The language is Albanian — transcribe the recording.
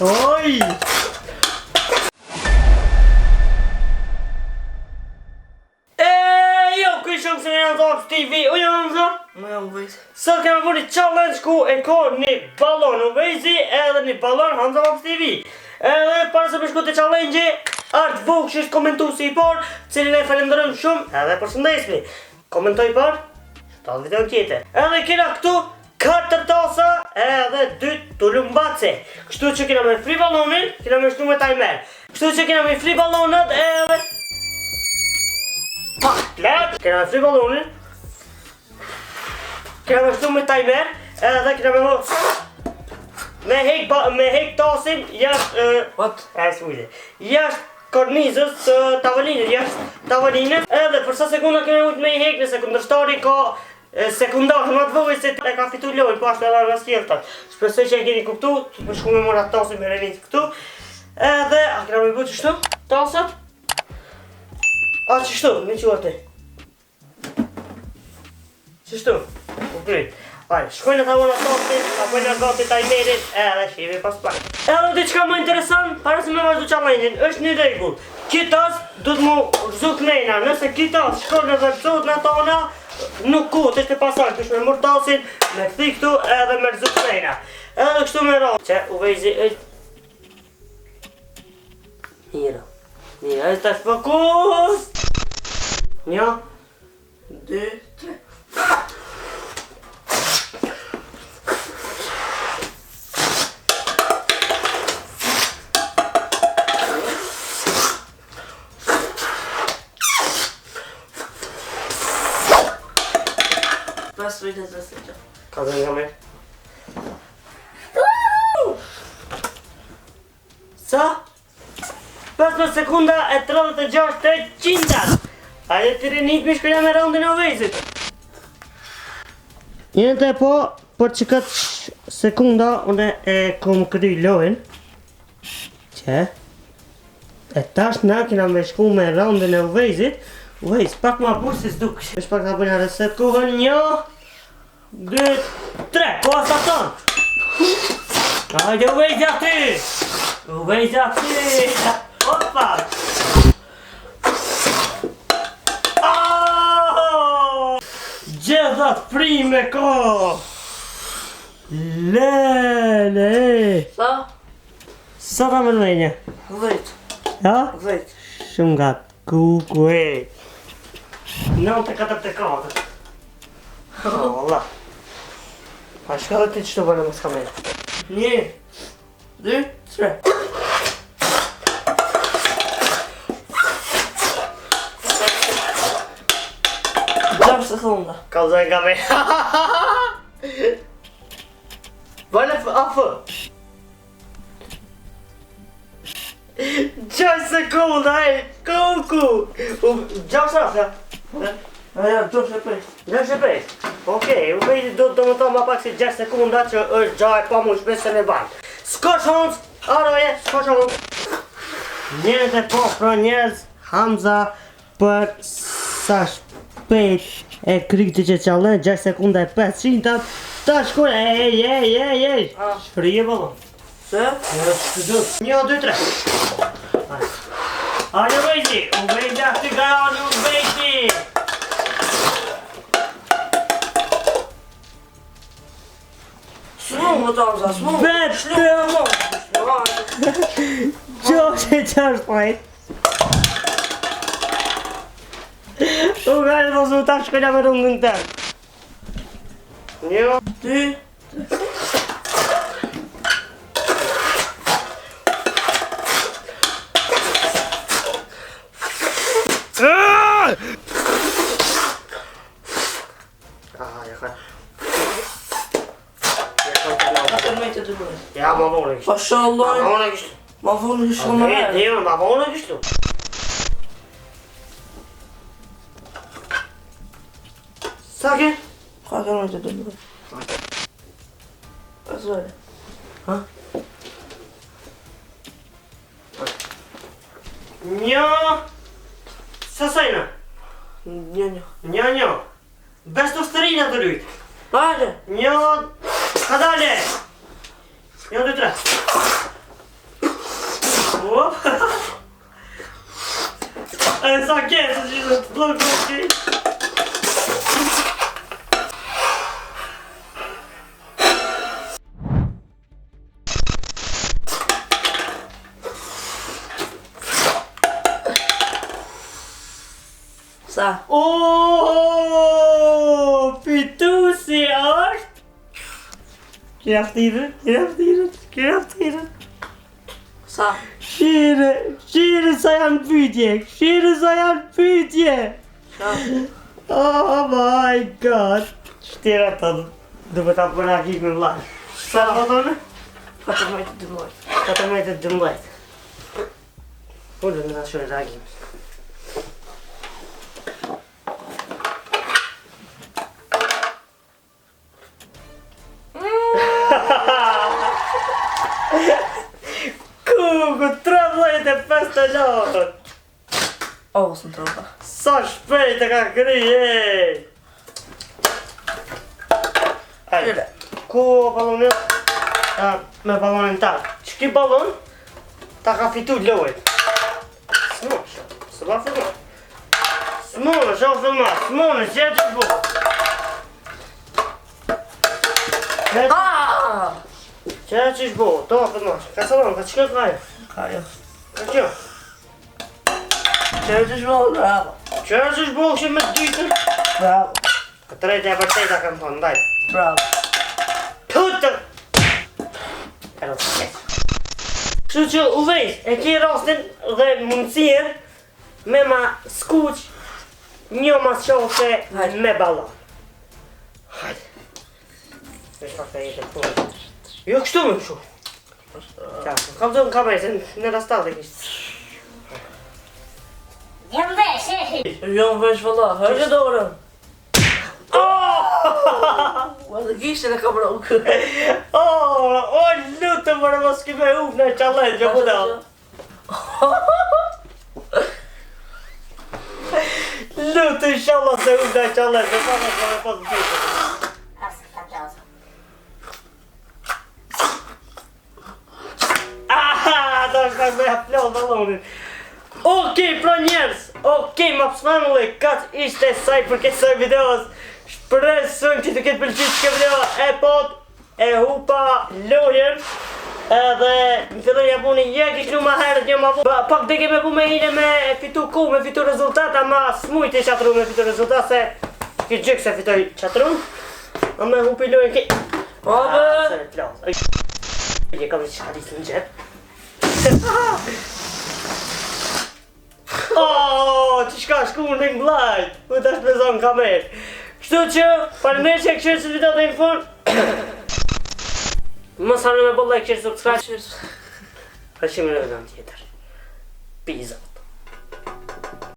Oj! Jo, kuj shumë se në Hanza TV, o jo Hanza? Më jam vejt. Sot kemi bërë një challenge ku e ka një ballon Uvejzi edhe një ballon Hanza TV. Edhe para se me shku të challenge, Art Vuk që është komentuesi i parë, cilin e falenderojmë shumë edhe përshëndesni. Komentoj parë, shtat video tjetër. Edhe kena këtu 4 tasa edhe 2 tulumbace. Kështu që kena me free ballonin, kena me shtu me timer. Kështu që kena me free ballonat edhe kena me free ballonin, kena me shtu me timer edhe kena me me hek tasin jashtë jashtë kornizës të tavalinit, jashtë tavalinit. Edhe për sa sekunda kena ujtë me i hek, nëse kundërshtari ka sekundar më të vogël se e ka fitu lojën, po ashtu edhe nga skjeltat. Shpresoj që e keni kuptu, të shku me mora tasin me renit këtu. Edhe, a kena me bu qështu? Tasat? A qështu, me quati? Qështu? U prit. Ajde, shkojnë të avona tasin, apojnë gati timerit, edhe shive pas pak. Edhe diçka më interesant, para se me vazhdu challenge-in, është një regull. Kitas du të mu rëzuk nejna, nëse kitas shkojnë dhe pësot në tona, nuk ku, të ishte pasar, kështë me mërë tasin, me këthi këtu edhe me rëzuk nejna. Edhe kështu me ra. Që Uvejzi është... Mira, është tash fokus! 1, 2, 3... Ka dhe nga me Sa? 15 sekunda e 36 të qindat. Hajde të rinit mi shkëja me raundin e Uvejzit. Njënte po, për që këtë sekunda une e kom kry lojnë. Që? E tash na kina me shku me raundin e Uvejzit. Uvejz, pak ma pur si s'duk. Është pak ka bëjnë reset kuhën, 1, 2, 3, ko asa tonë. Hajde Uvejzi aty. Uvejzi aty. Opa. Gjithat prime ko. Lele. Sa? Sa ta më nëjnje? Vejt. Ja? Vejt. Shumë nga kukue. 9-4-4. Allah. Pa shka dhe ti qëto bërë më s'ka mene. 1, 2, 3. Sekunda. Kalzoj nga me. Vale afë. 6 sekunda, kuku. 6 rafë, ja? Ja, 25. 25. Okej, Uvejzi do më ta ma pak si 6 sekunda që është gjaj pa mu shpes se me banë. S'ko shans, aroje, s'ko shans. Njerët e po, pra njerës, Hamza për sa shpejt e krikti që challenge, 6 sekunda e 500, ta shkoj, ej, shprije ballon. Se? 1, 2, 3. Hajde Uvejzi, Uvejzi ashtu garani Uvejzi. S'mu më të amza, s'mu. Vetë! Qoshe qash pojt. U gajtë do su ta shkolla me rundën tërë. 1, 2, ja, ma vonë kështu. Mashallah. Ma vonë kështu. Ma vonë kështu më herë. Jo, ma vonë kështu. Sa ke? Ka të mëjtë të bërë. A zore. Ha? Një... Sa sajna? Një. Bez të stërina të rujtë. Hajde. Një... Ka dale! 1, 2, 3. Kokoshi. Sa? Fituesi është Kiraftirën. Sa? Shire sa janë pyetje. Sa? Oh my god. Shtira të duke ta përna kik me vlash. Sa të tonë? 14-12. 14-12. Po dhe në ta shore reagim. Kuku, 35 të lorë. O, së në tropa. Sa shpejt e ka kry, Hajde, ku ballonin? Me ballonin ta. Ç'ki ballon? Ta ka fitu lojt. Smosh, s'e va filma. Smosh, o filma, smosh, që të bu. Që që bu, to filma, ka salon, ka qëka ka e? Ka jo. Ka që? Që shmonë, bravo. Që që bu, që me dytën? Bravo. Ka trejtë e vërtejta kam thonë, ndaj. Bravo. Putë! Pero të kesh. Kështu që u vejsh, e ki rastin dhe mundësien me ma skuq një mas qofte me ballon. Hajde. Vesh pak të jetë e punë. Jo kështu me kështu. Kam të në kamerë, se në rastat e kishtë. Jam vesh, Jam vesh valla, hërgjë dorë. Ua dhe gishtin e ka brokë. O, lutë më në mos kime uf në challenge, jo ku da. Lutë inshallah se uf në challenge, e pa në pas të gjithë. Asë këta plazë. Aha, da është me aplod ballonin. Okej, pra njerës, okej, ma pësmanullë, katë ishte saj për këtë saj videos. Shpresën që të këtë pëlqit që video e pot, e hupa lojen. Edhe më filloj ja puni një kishlu ma herët një ma vu. Pak dhe keme pu me hile me fitu ku, me fitu rezultat, ama s'mujt e qatru me fitu rezultat, se këtë gjyk se fitoj qatru. A me hupi lojen ki... Obe! Se në plas. Je kam një shkaris në gjep. Që shka shku në një blajt, u të shpezon kamerë. Kështu që, faleminderit që e këshirë që video të infon. Mos harroni me bëllë like, share, subscribe. Hashim në video tjetër. Peace out.